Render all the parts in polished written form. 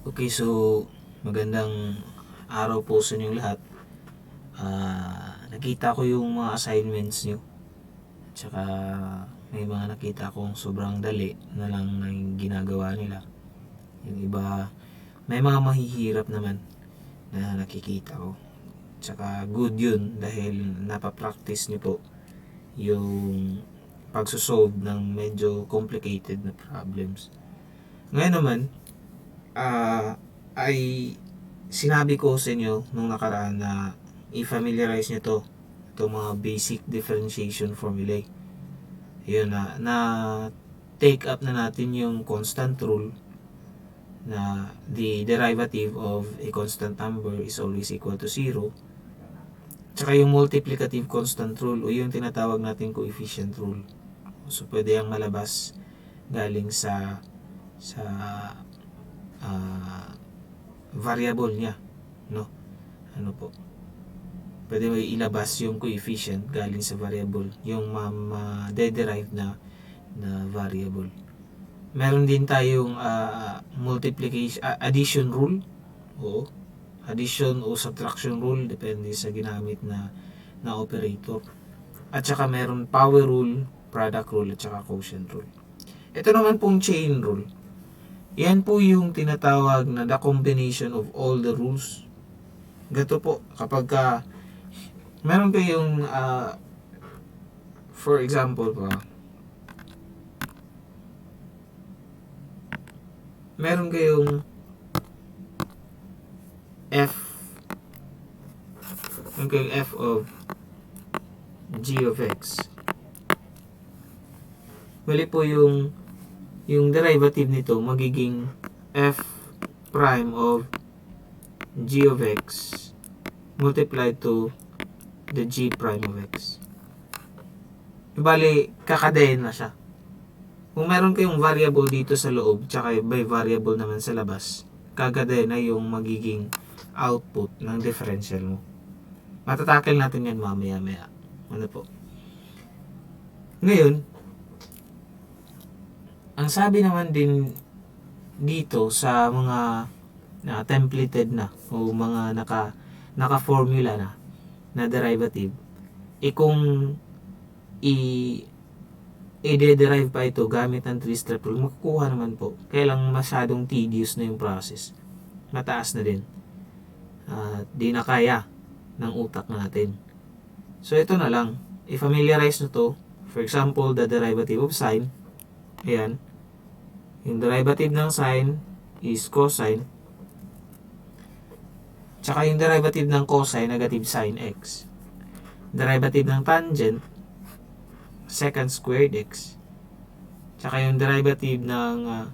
Okay, so magandang araw po sa inyong lahat. Nakita ko yung mga assignments nyo. Tsaka may mga nakita akong sobrang dali na lang na yung ginagawa nila. Yung iba, may mga mahihirap naman na nakikita ko. Tsaka good yun dahil napapractice nyo po yung pagsosolve ng medyo complicated na problems. Ngayon naman, ay sinabi ko sa inyo nung nakaraan na i-familiarize nyo to itong mga basic differentiation formulae. Yun na take up na natin yung constant rule na the derivative of a constant number is always equal to 0. Tsaka yung multiplicative constant rule o yung tinatawag natin coefficient rule. So pwede yung malabas galing sa variable niya, no? Ano po? Pwede mo ilabas yung coefficient galing sa variable, yung ma-derive na variable. Meron din tayong multiplication, addition rule. O addition o subtraction rule depende sa ginamit na operator. At saka meron power rule, product rule, at saka quotient rule. Ito naman pong chain rule. Yan po yung tinatawag na the combination of all the rules. Gato po, kapag meron kayong, for example meron kayong f of g of x. Bali po yung derivative nito magiging f prime of g of x multiplied to the g prime of x. Bali, kakadayin na siya. Kung meron kayong variable dito sa loob, tsaka may variable naman sa labas, kakadayin na yung magiging output ng differential mo. Matatakil natin yan mamaya-maya. Ano po? Ngayon, ang sabi naman din dito sa mga templated na o mga naka-formula na derivative, kung i-derive pa ito gamit ng 3-step rule, makukuha naman po. Kaya lang masyadong tedious na yung process. Mataas na din. Di na kaya ng utak natin. So ito na lang. I-familiarize na to. For example, the derivative of sine. Ayan. Yung derivative ng sine is cosine. Tsaka yung derivative ng cosine, negative sine x. Derivative ng tangent, secant squared x. Tsaka yung derivative ng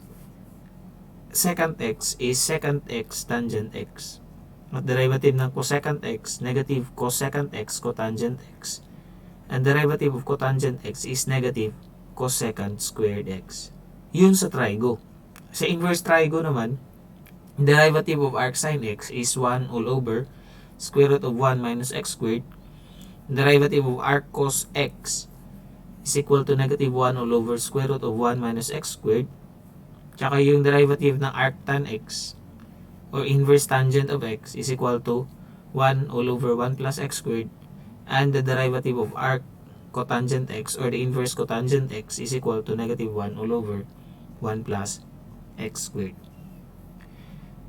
secant x is secant x tangent x. At derivative ng cosecant x, negative cosecant x cotangent x. And derivative of cotangent x is negative cosecant squared x. Yun sa trigo. Sa inverse trigo naman, derivative of arc sine x is 1 all over square root of 1 minus x squared. Derivative of arc cos x is equal to negative 1 all over square root of 1 minus x squared. Tsaka yung derivative ng arc tan x or inverse tangent of x is equal to 1 all over 1 plus x squared. And the derivative of arc cotangent x or the inverse cotangent x is equal to negative 1 all over 1 plus x squared.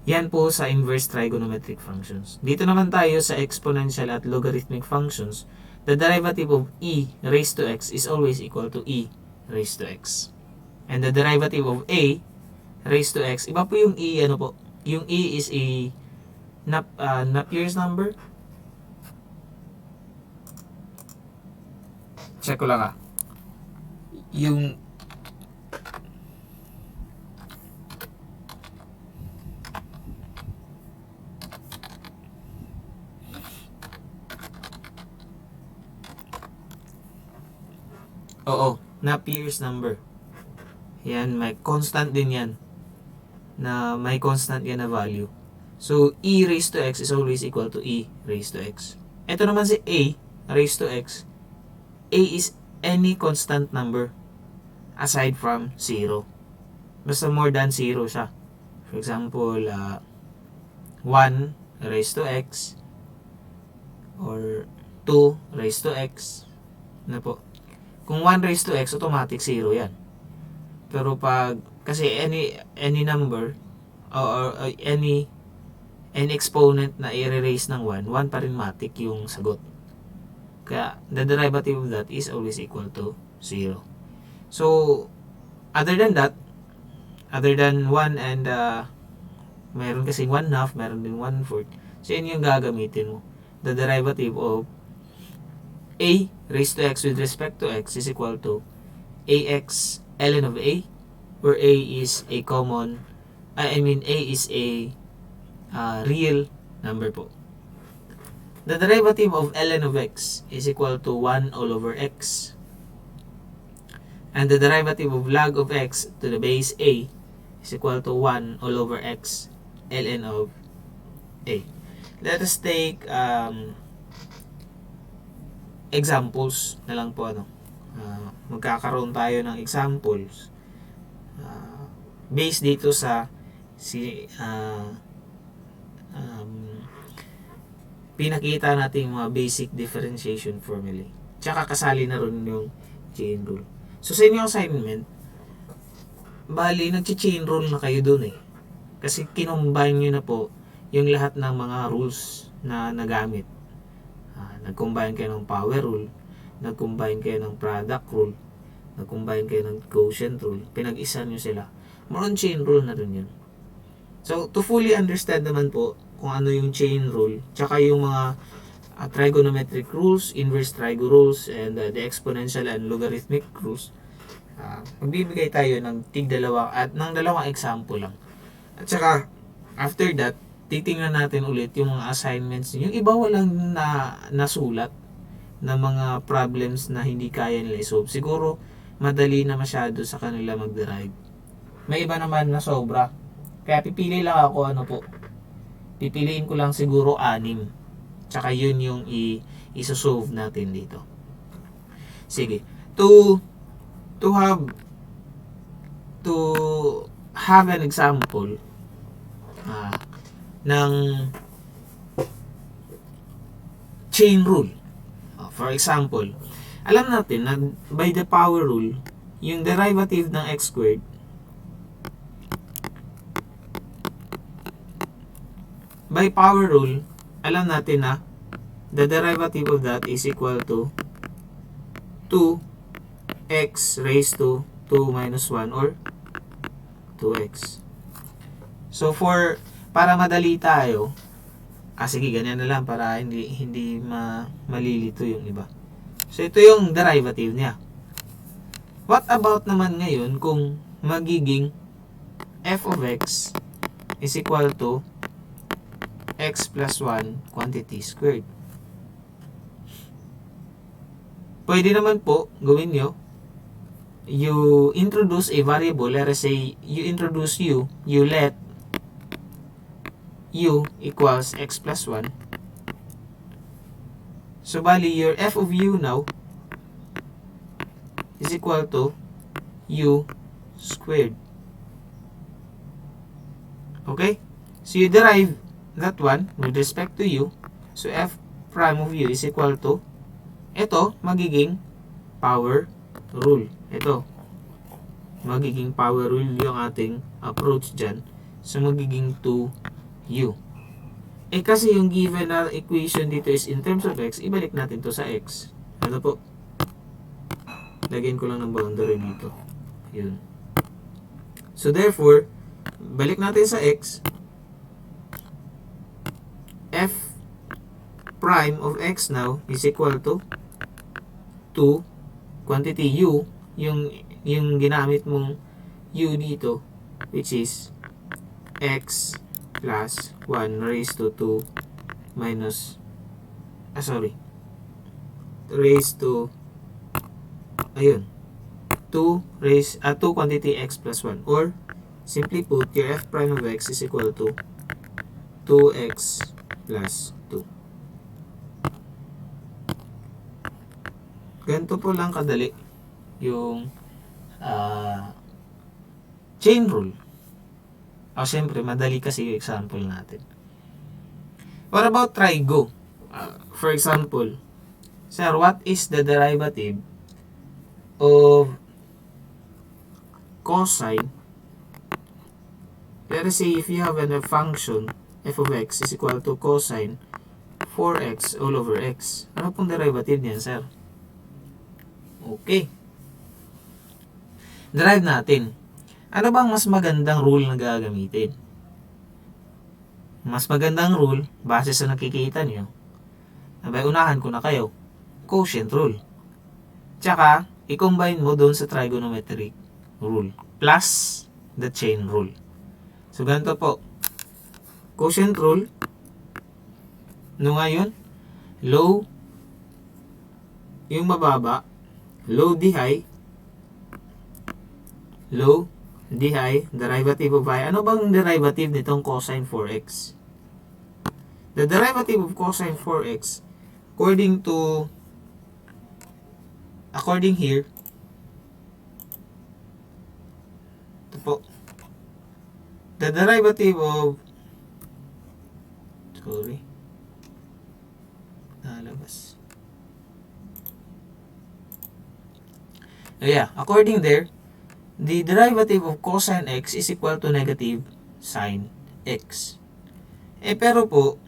Yan po sa inverse trigonometric functions. Dito naman tayo sa exponential at logarithmic functions. The derivative of e raised to x is always equal to e raised to x. And the derivative of a raised to x, iba po yung e, ano po? Yung e is a Napier's number. Check ko lang yung Napier's number. Yan, may constant din yan. May constant yan na value. So, e raised to x is always equal to e raised to x. Ito naman si a raised to x. A is any constant number aside from 0. Basta more than 0 siya. For example, 1 raised to x or 2 raised to x. Na po? Kung 1 raised to x, automatic 0 yan. Pero pag, kasi any number or any exponent na i-raise ng 1, 1 pa rin matic yung sagot. Kaya, the derivative of that is always equal to 0. So, other than 1 and mayroon kasing 1/2, mayroon din 1/4. So, yun yung gagamitin mo. The derivative of a raised to x with respect to x is equal to ax ln of a, where a is a common, a is a real number po. The derivative of ln of x is equal to 1 all over x. And the derivative of log of x to the base a is equal to 1 all over x ln of a. Let us take examples na lang po. Magkakaroon tayo ng examples based dito sa pinakita natin mga basic differentiation formulae. Tsaka kasali na rin yung chain rule. So sa inyong assignment, bali nag-chain rule na kayo dun Kasi kinumbine nyo na po yung lahat ng mga rules na nagamit. Nag-combine kayo ng power rule, nag-combine kayo ng product rule, nag-combine kayo ng quotient rule, pinag-isa nyo sila. More on chain rule na rin yun. So, to fully understand naman po kung ano yung chain rule, tsaka yung mga trigonometric rules, inverse trigo rules, and the exponential and logarithmic rules, magbibigay tayo ng dalawang example lang. At saka, after that, titingnan natin ulit yung mga assignments. Yung iba walang nasulat na mga problems na hindi kaya nila i-solve. Siguro, madali na masyado sa kanila mag-derive. May iba naman na sobra. Kaya pipili lang ako, pipiliin ko lang siguro 6. Tsaka yun yung i-solve natin dito. Sige. To have an example ng chain rule. For example, alam natin na by the power rule, yung derivative ng x squared by power rule, alam natin na the derivative of that is equal to 2x raised to 2 minus 1 or 2x. So para madali tayo, sige, ganyan na lang para hindi malilito yung iba. So ito yung derivative niya. What about naman ngayon kung magiging f of x is equal to x plus 1 quantity squared? Pwede naman po gawin nyo, you introduce a variable. Let us say you introduce you let u equals x plus 1. So bali your f of u now is equal to u squared. Okay? So you derive that one with respect to u. So f prime of u is equal to, ito magiging power rule. Ito magiging power rule yung ating approach dyan. So magiging 2u. Kasi yung given na equation dito is in terms of x, ibalik natin to sa x. Ano po? Lagyan ko lang ng boundary dito. Yun. So therefore, balik natin sa x. F prime of x now is equal to 2 quantity u, yung ginamit mong u dito, which is x plus 1 raised to 2 minus raised to 2 quantity x plus 1, or simply put, your f prime of x is equal to 2x plus 2. Ganito po lang kadali yung chain rule. Siyempre, madali kasi yung example natin. What about trigo? For example, sir, what is the derivative of cosine? Let us say if you have a function f of x is equal to cosine 4x all over x. Ano pong derivative niyan, sir? Okay. Derive natin. Ano bang mas magandang rule na gagamitin? Mas magandang rule, base sa nakikita niyo, abay unahan ko na kayo, quotient rule. Tsaka, i-combine mo doon sa trigonometric rule plus the chain rule. So, ganito po. Quotient rule, no ngayon, low, yung mababa, low di high, low di high, derivative of high. Ano bang derivative nitong cosine 4x? The derivative of cosine 4x, according here, ito po, the derivative of, according there, the derivative of cosine x is equal to negative sine x. Pero po,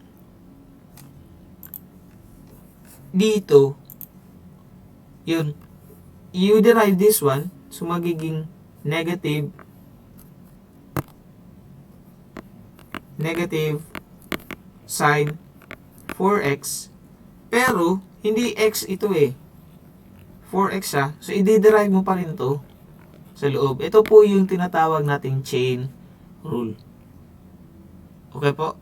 dito, yun, you derive this one, so magiging negative sine 4x, pero hindi x ito 4x siya, so i-derive mo pa rin to sa loob. Ito po yung tinatawag nating chain rule. Okay po?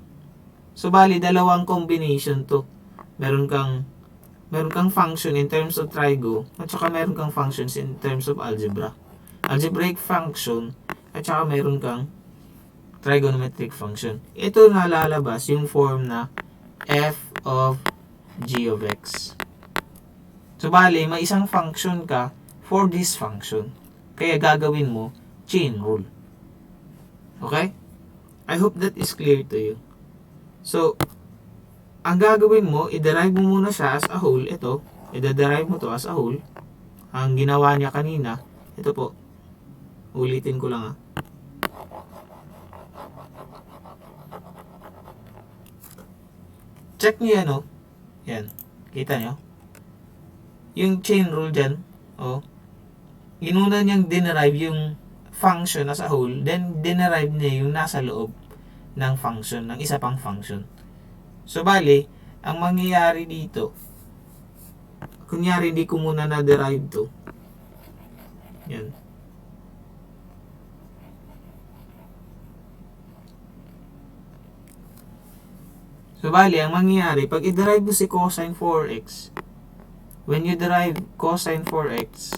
So bali dalawang combination to. Meron kang function in terms of trigo at saka meron kang functions in terms of algebra. Algebraic function at saka meron kang trigonometric function. Ito nalalabas yung form na f of g of x. So bali may isang function ka for this function. Kaya gagawin mo chain rule. Okay? I hope that is clear to you. So, ang gagawin mo, i-derive mo muna siya as a whole. Ito, i-derive mo to as a whole. Ang ginawa niya kanina, ito po. Ulitin ko lang Check niyo yan Yan. Kita niyo? Yung chain rule dyan, inuna niyang dinerive yung function as a whole, then dinerive niya yung nasa loob ng function, ng isa pang function. So, bali, ang mangyayari dito, kunyari hindi ko muna na-derive to. Yan. So, bali, ang mangyayari, pag i-derive mo si cosine 4x, when you derive cosine 4x,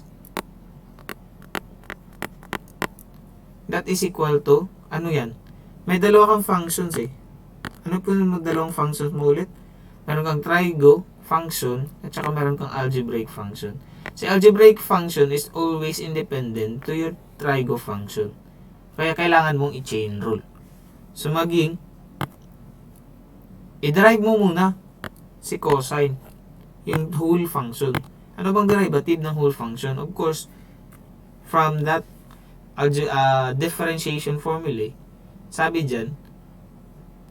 that is equal to, ano yan? May dalawa kang functions Ano po yung dalawang functions mo ulit? Meron kang trigo function at saka meron kang algebraic function. Si algebraic function is always independent to your trigo function. Kaya kailangan mong i-chain rule. So maging, i-derive mo muna si cosine, yung whole function. Ano bang derivative ng whole function? Of course, from that differentiation formula, sabi dyan,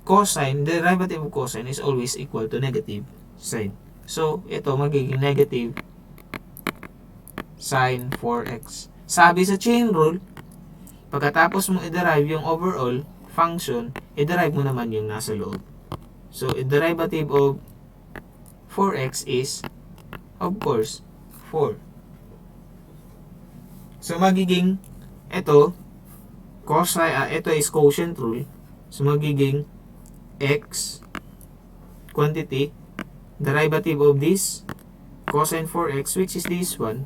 cosine, derivative of cosine is always equal to negative sine. So, ito magiging negative sine 4x. Sabi sa chain rule, pagkatapos mo i-derive yung overall function, i-derive mo naman yung nasa loob. So, derivative of 4x is, of course, 4. So, magiging ito, ito is quotient rule. So, magiging x quantity, derivative of this cosine 4x, which is this one.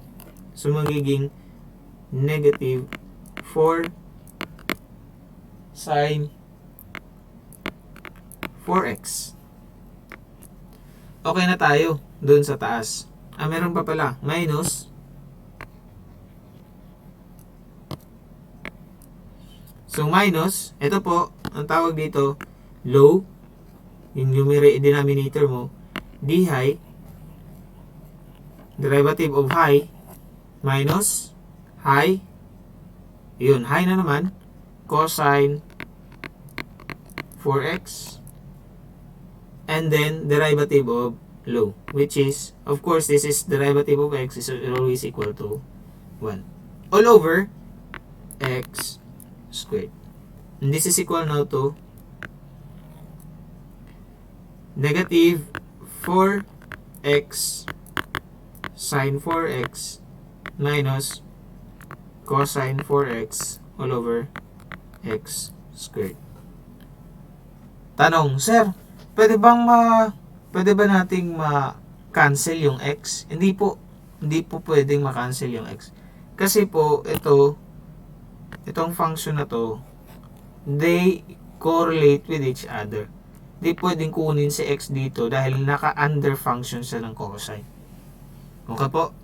So, magiging negative 4 sine 4x. Okay na tayo dun sa taas. Meron pa pala, minus. So, minus, ito po, ang tawag dito, low, yung denominator mo, d high, derivative of high, minus, high, yun, high na naman, cosine 4x, and then derivative of low, which is, of course, this is derivative of x is always equal to 1. All over x squared. And this is equal now to negative 4x sine 4x minus cosine 4x all over x squared. Tanong, sir, pwede ba nating ma-cancel yung x? Hindi po pwedeng ma-cancel yung x. Kasi po, itong function na to, they correlate with each other. Hindi pwedeng kunin si x dito dahil naka-under function siya ng cosine. Okay po?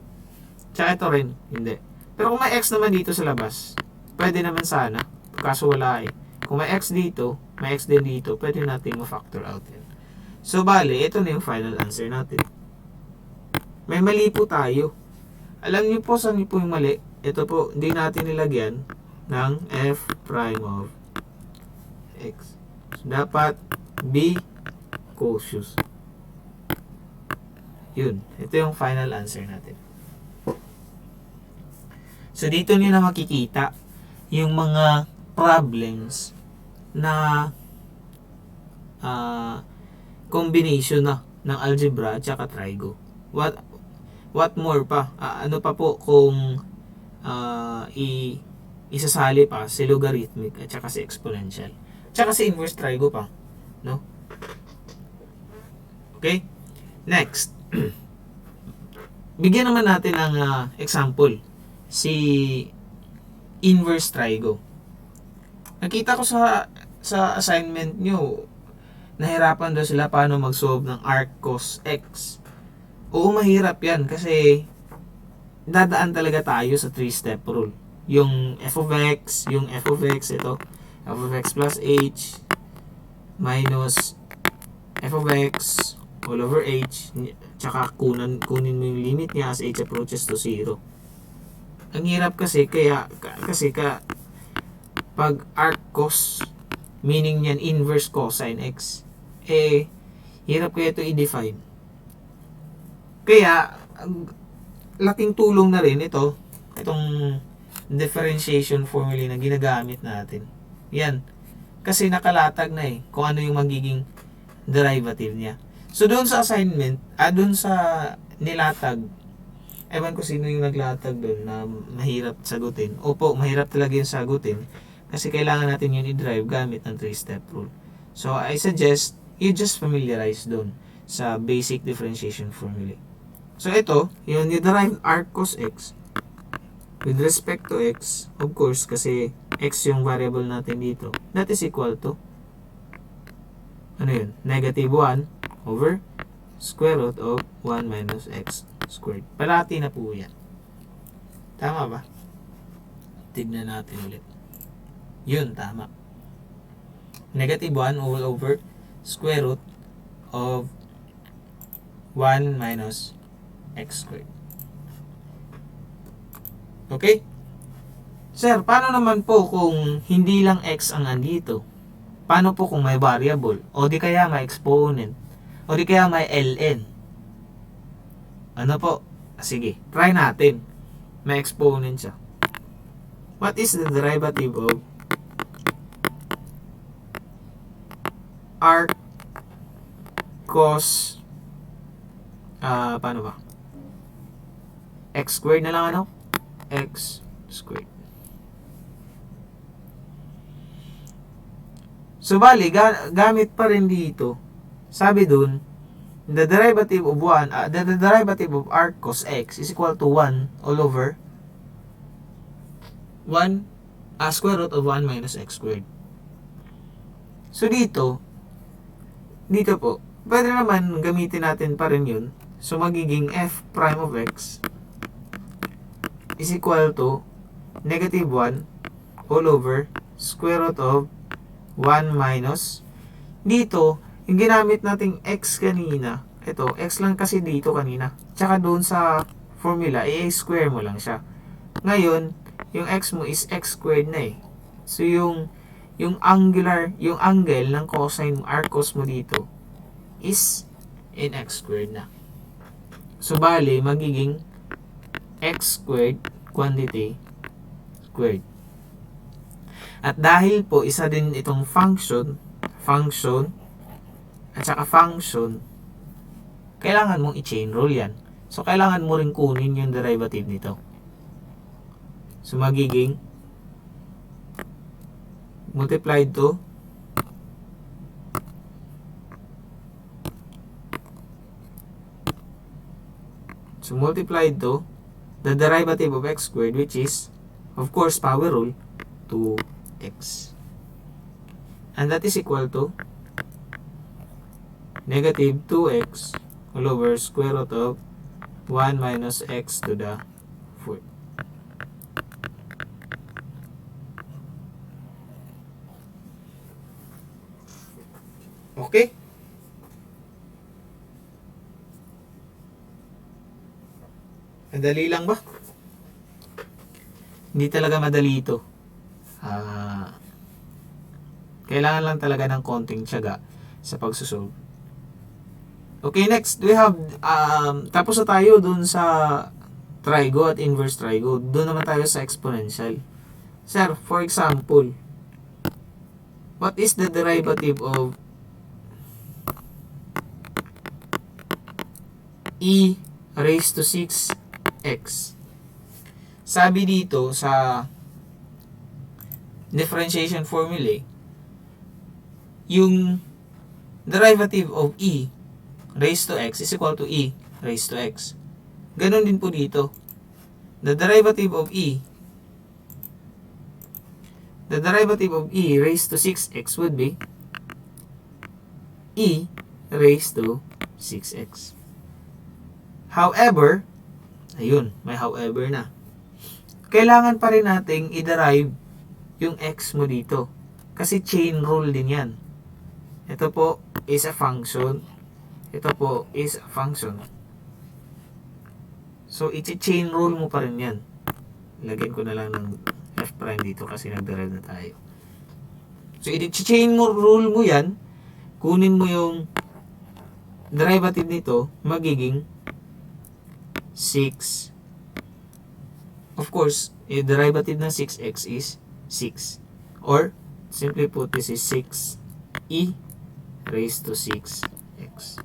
Tsaka ito rin, hindi. Pero kung may x naman dito sa labas, pwede naman sana. Kaso wala eh. Kung may x dito, may x din dito, pwede natin ma-factor out yan. So, bale, ito na yung final answer natin. May mali po tayo. Alam niyo po saan po yung mali? Ito po, hindi natin nilagyan ng f prime of x. So, dapat be cautious. Yun. Ito yung final answer natin. So, dito niyo na makikita yung mga problems na combination na ng algebra at saka trigo. What more pa? Ano pa po kung isasali pa si logarithmic at saka si exponential. At saka si inverse trigo pa. No? Okay? Next. Bigyan naman natin ng example. Si inverse trigo. Nakita ko sa assignment nyo, nahirapan daw sila paano mag-solve ng arc cos x. Oo, mahirap yan kasi dadaan talaga tayo sa 3-step rule. Yung f of x, ito, f of x plus h minus f of x all over h, tsaka kunin mo yung limit niya as h approaches to 0. Ang hirap kasi pag arc cos, meaning niyan inverse cosine x, hirap kaya ito i-define. Kaya, laking tulong na rin itong differentiation formula na ginagamit natin. Yan. Kasi nakalatag na kung ano yung magiging derivative niya. So, doon sa assignment, doon sa nilatag, ewan ko sino yung naglatag doon na mahirap sagutin. Opo, mahirap talaga yung sagutin kasi kailangan natin yun i-drive gamit ng 3-step rule. So, I suggest you just familiarize doon sa basic differentiation formula. So, ito, yun, i-derive arc cos x with respect to x, of course, kasi x yung variable natin dito. That is equal to, ano yun? Negative 1 over square root of 1 minus x squared. Parati na po yan. Tama ba? Tignan natin ulit. Yun, tama. Negative 1 all over square root of 1 minus x squared. Okay? Sir, paano naman po kung hindi lang x ang andito? Paano po kung may variable? O di kaya may exponent? O di kaya may ln? Ano po? Sige, try natin. May exponent siya. What is the derivative of arc cos paano ba? X squared na lang, ano? X squared. So, bali, gamit pa rin dito. Sabi dun, the derivative of the derivative of arc cos x is equal to 1 all over 1 square root of 1 minus x squared. So, dito po, pwede naman gamitin natin pa rin yun. So, magiging f prime of x is equal to negative 1 all over square root of 1 minus dito, yung ginamit nating x kanina, ito, x lang kasi dito kanina. Tsaka doon sa formula, i-square mo lang siya. Ngayon, yung x mo is x squared na eh. So, yung angle ng cosine mo, arc cos mo dito, is in x squared na. So, bali, magiging x squared quantity squared. At dahil po, isa din itong function, at saka function, kailangan mong i-chain rule yan. So, kailangan mo rin kunin yung derivative nito. So, magiging multiplied to the derivative of x squared, which is, of course, power rule, 2x. And that is equal to negative 2x all over square root of 1 minus x to the 4th. Okay? Madali lang ba? Hindi talaga madali ito. Kailangan lang talaga ng konting tiyaga sa pagsusolve. Okay, next, we have, tapos na tayo dun sa trigo at inverse trigo. Doon naman tayo sa exponential. Sir, for example, what is the derivative of e raised to 6x? Sabi dito sa differentiation formula, yung derivative of e raised to x is equal to e raised to x. Ganon din po dito. The derivative of e raised to 6x would be e raised to 6x. However, ayun, may however na. Kailangan pa rin nating i-derive yung x mo dito. Kasi chain rule din yan. Ito po is a function. Ito po is a function. So, i-chain rule mo pa rin yan. Lagyan ko na lang ng f prime dito kasi nag-derive na tayo. So, i-chain rule mo yan. Kunin mo yung derivative nito, magiging 6. Of course, yung derivative ng 6x is 6. Or, simply put, this is 6e raised to 6x.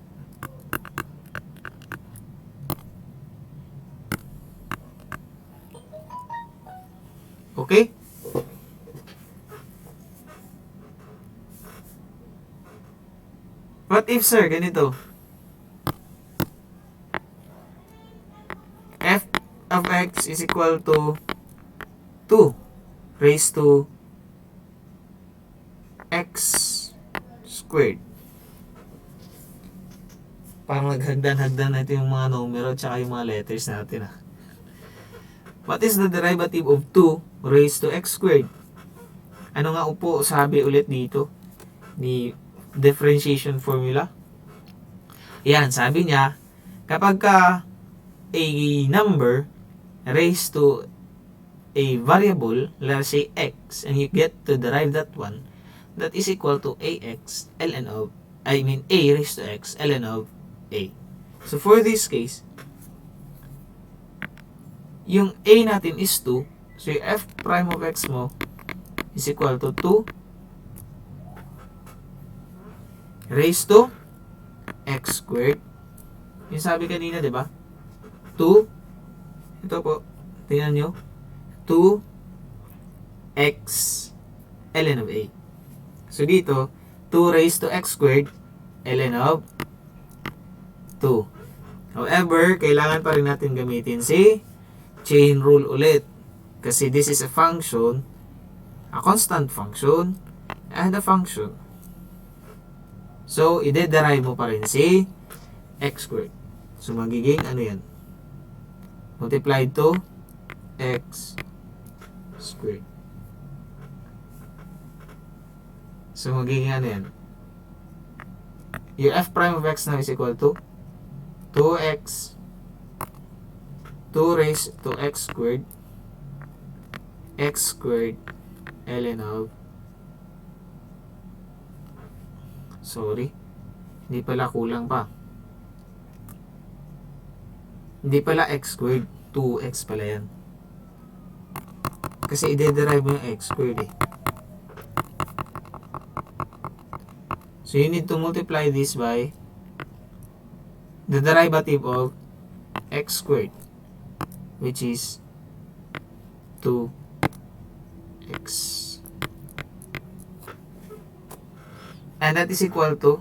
Okay? What if, sir, ganito? F of x is equal to 2 raised to x squared. Parang naghagdan-hagdan na ito yung mga numero at saka yung mga letters natin. What is the derivative of 2 raised to x squared? Ano nga upo sabi ulit dito ni differentiation formula? Yan, sabi niya, kapag ka a number raised to a variable, let's say x, and you get to derive that one, that is equal to ax ln of, a raised to x ln of a. So for this case, yung a natin is 2, so yung f prime of x mo is equal to 2 raised to x squared. Yung sabi kanina, di ba? 2, ito po, tingnan nyo, 2x ln of a. So dito, 2 raised to x squared ln of 2. However, kailangan pa rin natin gamitin si chain rule ulit. Kasi this is a function, a constant function, and a function. So, ide-derive mo pa rin si x squared. So, magiging ano yan? Multiplied to x squared. So, magiging ano yan? Yung f prime of x now is equal to 2x 2 raised to x squared ln of hindi pala kulang pa. Hindi pala x squared, 2x pala yan. Kasi ide-derive mo yung x squared eh. So you need to multiply this by the derivative of x squared, which is 2x. And that is equal to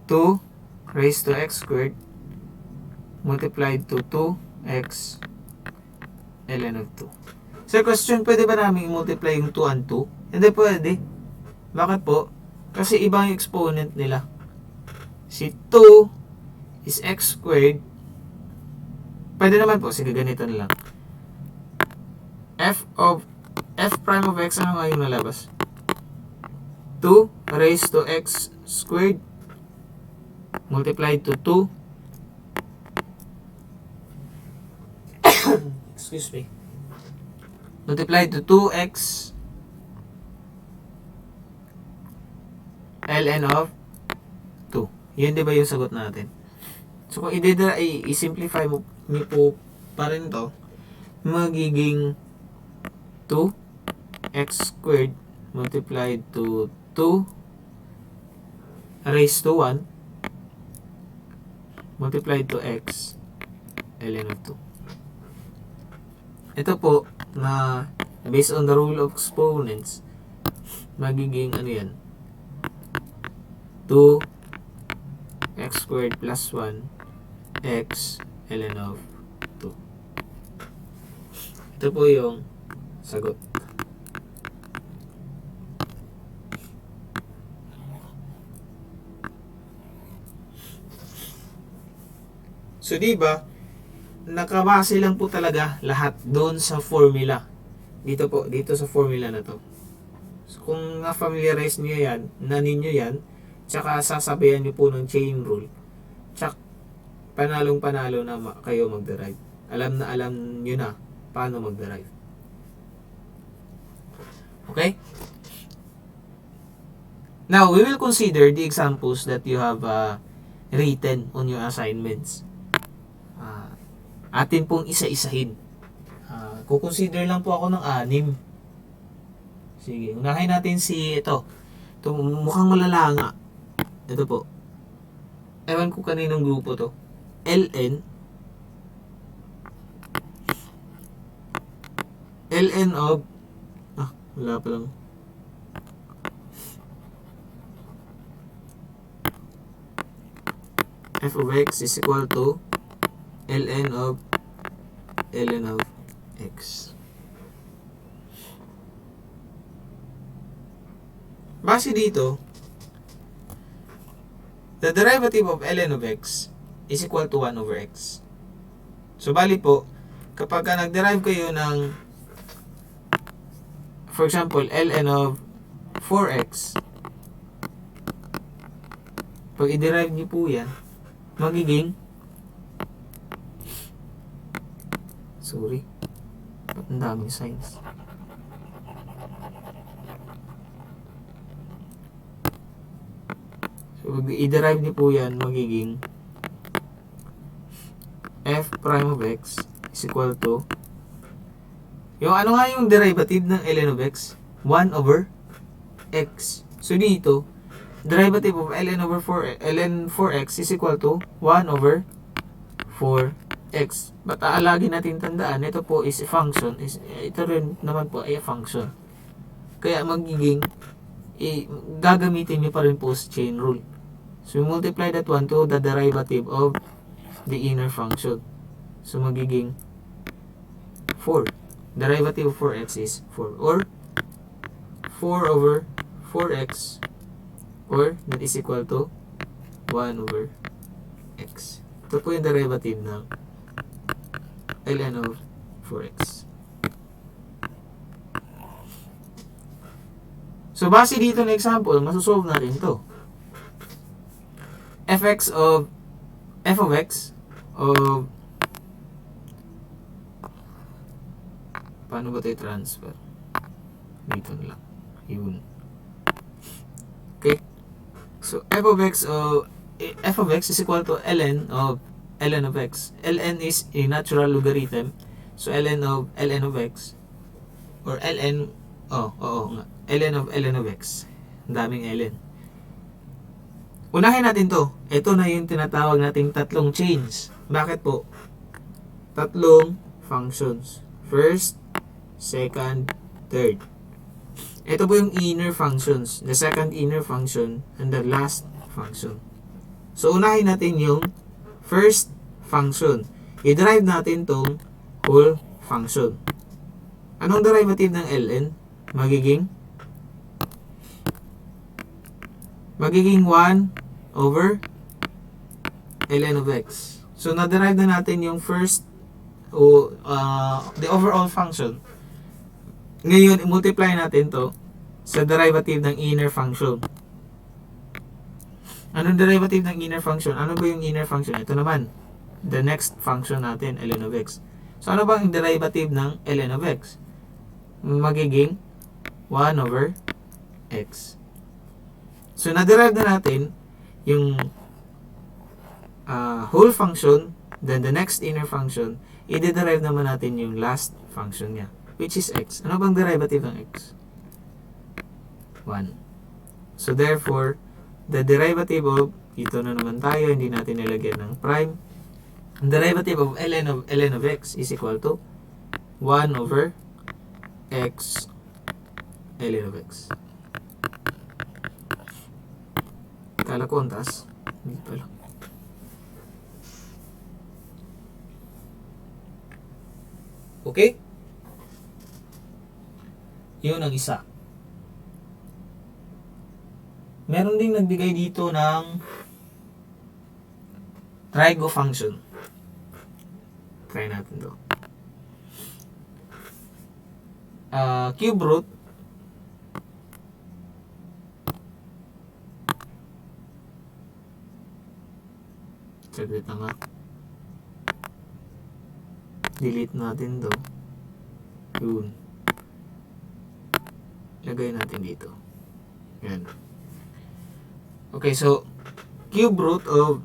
2 raised to x squared multiplied to 2x ln of 2. So question, pwede ba namin i-multiply yung 2 and 2? Hindi pwede. Bakit po? Kasi ibang exponent nila. Si 2 is x squared. Pwede naman po, sige ganito na lang. f prime of x, ano nga yung nalabas? 2 raised to x squared multiplied to 2 excuse me, multiplied to 2x ln of 2. Yun di ba yung sagot natin? So kung i-simplify mo po pa rin to, magiging 2x squared multiplied to 2 raised to 1 multiplied to x ln of 2. Ito po na based on the rule of exponents, magiging ano yan, 2x squared plus 1 x ln of 2. Ito po yung sagot. So, diba, nakabase lang po talaga lahat doon sa formula. Dito po, dito sa formula na to. So, kung na-familiarize niyo yan, ninyo yan, tsaka sasabayan niyo po ng chain rule, tsak, panalong-panalo na kayo mag-derive. Alam na alam niyo na paano mag-derive. Okay? Now, we will consider the examples that you have written on your assignments. Atin pong isa-isahin. Kukonsider lang po ako ng 6. Sige, unahin natin si ito. Ito mukhang malalanga. Ito po. Ewan ko kaninong grupo to. ln of wala pa lang. f of x is equal to ln of x. Base dito, the derivative of ln of x is equal to 1 over x. So, bali po, kapag nag-derive kayo ng, for example, ln of 4x, pag i-derive niyo po yan, magiging ang daming signs. So, i-derive niyo po yan, magiging f prime of x is equal to, yung ano nga yung derivative ng ln of x? 1 over x. So, dito, derivative of ln 4x is equal to 1 over 4x. But lagi natin tandaan, ito po is a function. Ito rin naman po ay a function. Kaya magiging, gagamitin nyo pa rin po sa chain rule. So, we multiply that one to the derivative of the inner function. So, magiging 4. Derivative of 4x is 4. Or, 4 over 4x. Or, that is equal to 1 over x. Ito po yung derivative ng ln of 4x. So, base dito na example, masosolve natin ito. f of x of paano ba ito transfer? Dito na lang. Yun. Okay. So, f of x is equal to ln of x. ln is a natural logarithm. So, ln of x or ln ln of x. Ang daming ln. Unahin natin to. Ito na yung tinatawag nating tatlong chains. Bakit po? Tatlong functions. First, second, third. Ito po yung inner functions. The second inner function and the last function. So, unahin natin yung first function. I-derive natin tong whole function. Anong derivative ng ln? Magiging 1 over ln of x. So, na-derive na natin yung first the overall function. Ngayon, i-multiply natin to sa derivative ng inner function. Anong derivative ng inner function? Ano ba yung inner function? Ito naman. The next function natin, ln of x. So, ano ba ang derivative ng ln of x? Magiging 1 over x. So, na-derive na natin yung whole function, then the next inner function, i-derive naman natin yung last function niya, which is x. Ano bang derivative ng x? 1. So, therefore, the derivative of, dito na naman tayo, hindi natin nilagyan ng prime. The derivative of ln of x is equal to 1 over x ln of x. Kala ko ang taas. Hindi pala. Okay? Yun ang isa. Meron ding nagbigay dito ng trigo function. Try natin to. Cube root saglit na nga. Delete natin to. Yun. Lagay natin dito. Yan. Okay, so cube root of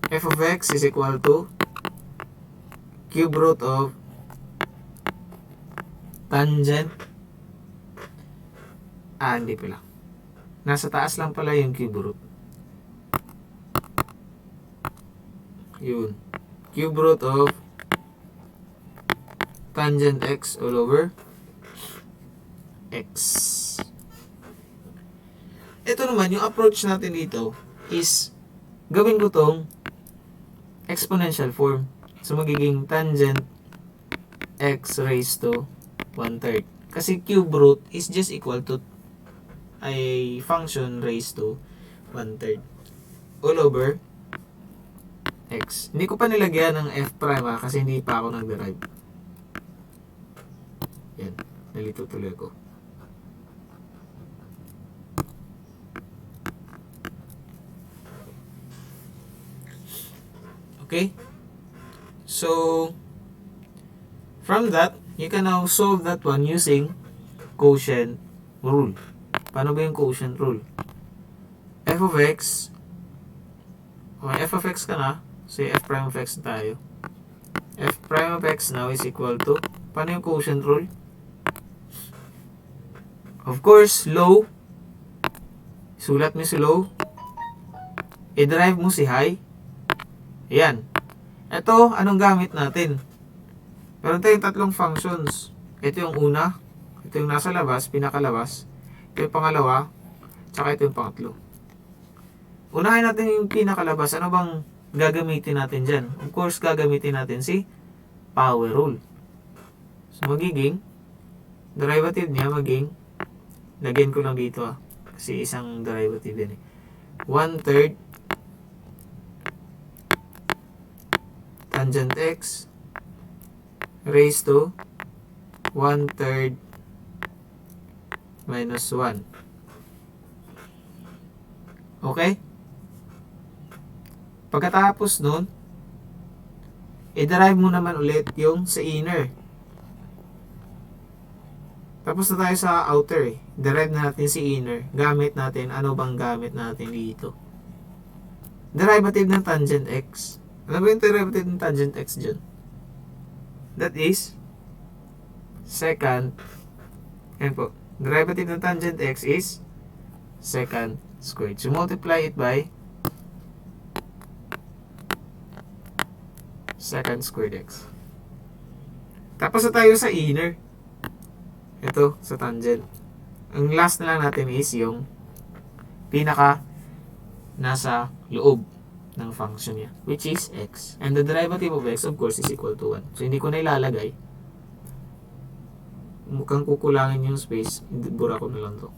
f of x is equal to cube root of tangent hindi pala. Nasa taas lang pala yung cube root. Yun. Cube root of tangent x all over x. Ito naman, yung approach natin dito is gawin ko tong exponential form. So, magiging tangent x raised to 1/3. Kasi cube root is just equal to a function raised to 1/3 all over x. Hindi ko pa nilagyan ng f prime kasi hindi pa ako nag-derive. Yan. Nalito tuloy ko. Okay? So, from that, you can now solve that one using quotient rule. Paano ba yung quotient rule? F of x, may f of x ka na, so f prime of x na tayo. F prime of x now is equal to, paano yung quotient rule? Of course, low, sulat mo si low, i-derive mo si high. Ayan. Ito, anong gamit natin? Meron tayong tatlong functions. Ito yung una, ito yung nasa labas, pinakalabas, ito yung pangalawa, tsaka ito yung pangatlo. Unahin natin yung pinakalabas. Ano bang gagamitin natin dyan? Of course, gagamitin natin si power rule. So, magiging, derivative niya maging, lagyan ko lang dito kasi isang derivative yan 1/3 tangent x raised to 1/3 minus 1. Okay? Pagkatapos nun, i-derive mo naman ulit yung sa inner. Tapos na tayo sa outer eh. Derive na natin si inner. Gamit natin, ano bang gamit natin dito? Derivative ng tangent x. Ano ba yung derivative ng tangent x dyan? That is secant. Yan po. Derivative ng tangent x is secant squared. So multiply it by secant squared x. Tapos na tayo sa inner. Ito, sa tangent. Ang last na lang natin is yung pinaka nasa loob ng function niya, which is x. And the derivative of x, of course, is equal to 1. So, hindi ko na ilalagay. Mukhang kukulangin yung space. Bura ko na lang to.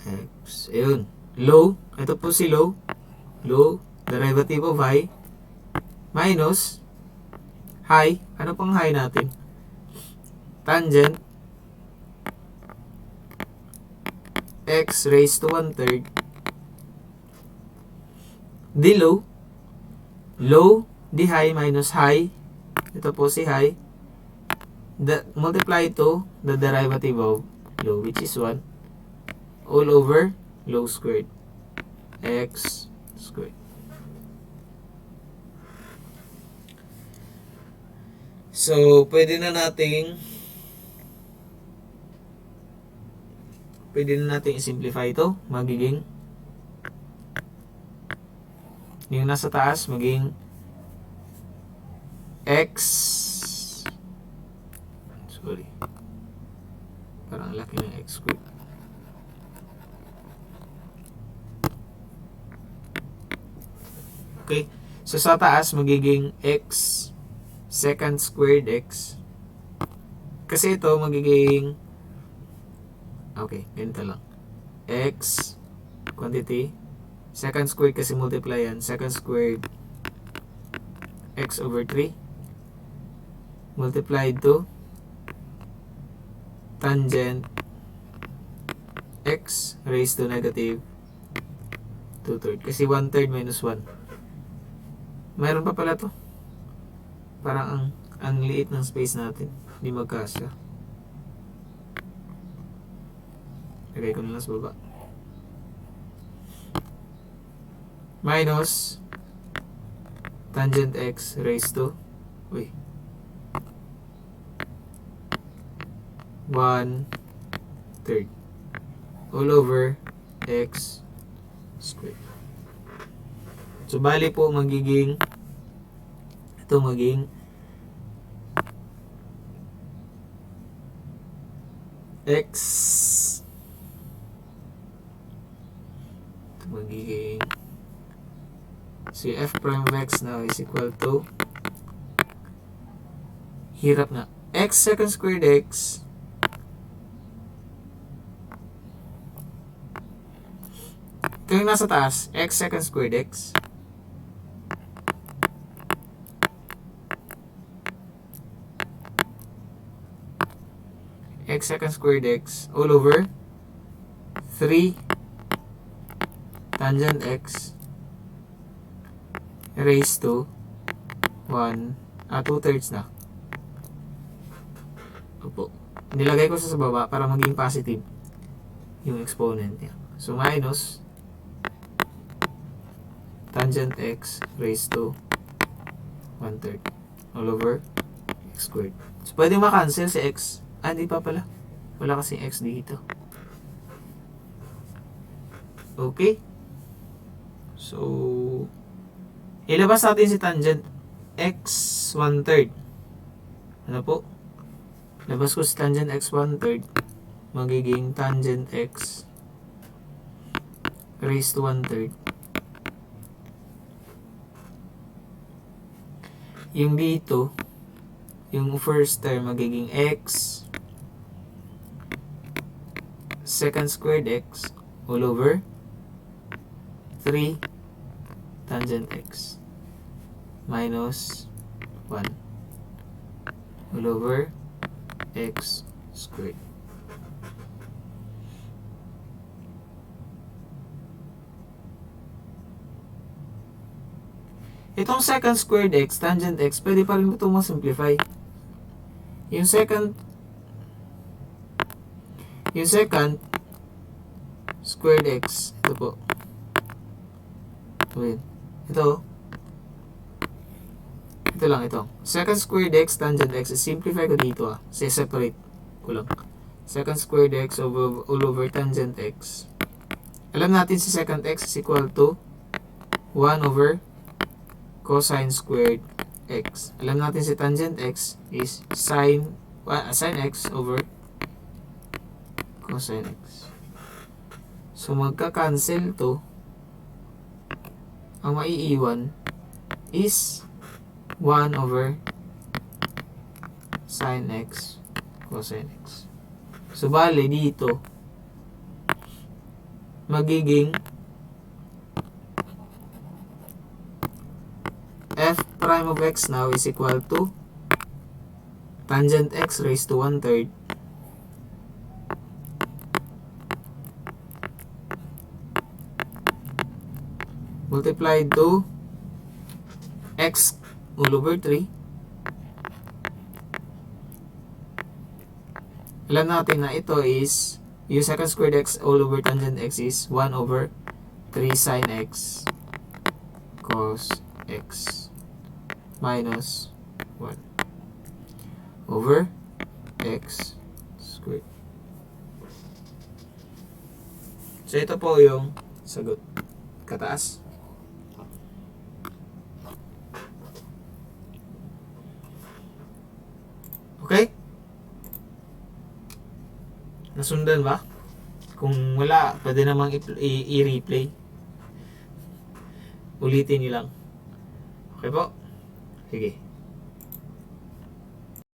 X. Ayun. Low. Ito po si low. Low. Derivative of high minus high. Ano pang high natin? Tangent x raised to 1/3 di low. Low di high minus high. Ito po si high. Multiply to the derivative of low, which is 1 all over low squared x squared. So, pwede na nating i-simplify ito. Magiging yung nasa taas maging x, sorry, parang laki ng x squared. Okay, so sa taas magiging x secant squared x. Kasi ito magiging, okay, ganito lang. X quantity, secant squared kasi multiply yan, secant squared x over 3 multiplied to tangent x raised to negative 2/3. Kasi 1/3 minus 1. Mayroon pa pala to. Parang ang liit ng space natin. Hindi magkasya. Lagay ko na lang sa baba. Minus tangent x raised to 1/3 all over x squared. So, bali po magiging ito maging x, ito magiging si f prime of x now is equal to, hirap na, x secant squared x ito yung nasa taas, x secant squared x x secant squared x all over 3 tangent x raised to 2/3 na. Opo. Nilagay ko sa baba para maging positive yung exponent niya. So, minus tangent x raised to 1/3 all over x squared. So, pwede makancel si x. Hindi pa pala. Wala kasing x dito. Okay. So, ilabas natin si tangent x 1/3. Ano po? Labas ko si tangent x 1/3. Magiging tangent x raised to 1/3. Yung dito, yung first term magiging x secant squared x all over 3 tangent x minus 1 all over x squared. Itong secant squared x, tangent x, pwede pa rin ito ma-simplify. Yung secant squared x, ito po. Ito lang ito. Secant squared x, tangent x, simplify ko dito separate ko lang. Secant squared x all over tangent x. Alam natin si secant x is equal to 1 over cosine squared x. Alam natin si tangent x is sin x over cosine x. So magka-cancel to. Ang maiiwan is 1 over sin x cosine x. So bale dito magiging f prime of x now is equal to tangent x raised to 1/3 multiplied to x all over 3. Alam natin na ito is yung secant squared x all over tangent x is 1 over 3 sin x cos x minus 1 over x squared. So ito po yung sagot. Kataas. Okay? Nasundan ba? Kung wala, pwede namang i-replay. Ulitin nyo lang. Okay po? Sige.